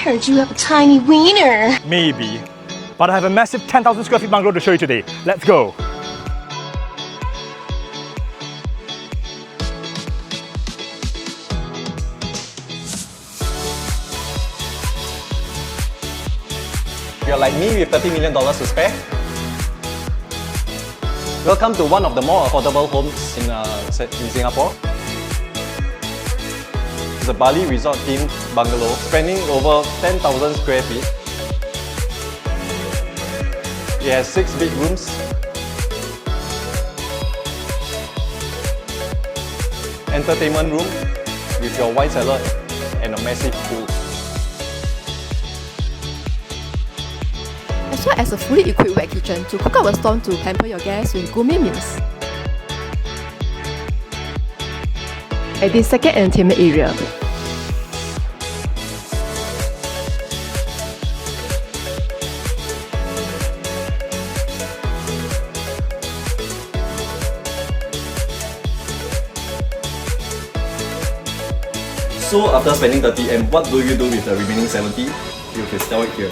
heard you have a tiny wiener. Maybe. But I have a massive 10,000 square feet bungalow to show you today. Let's go. If you're like me with $30 million to spare, welcome to one of the more affordable homes in Singapore. It's a Bali resort themed bungalow spanning over 10,000 square feet. It has 6 bedrooms, entertainment room with your wine cellar and a massive pool. As well as a fully equipped wet kitchen to cook up a storm to pamper your guests with gourmet meals. At the second entertainment area, So after spending 30M, what do you do with the remaining 70? You can sell it here.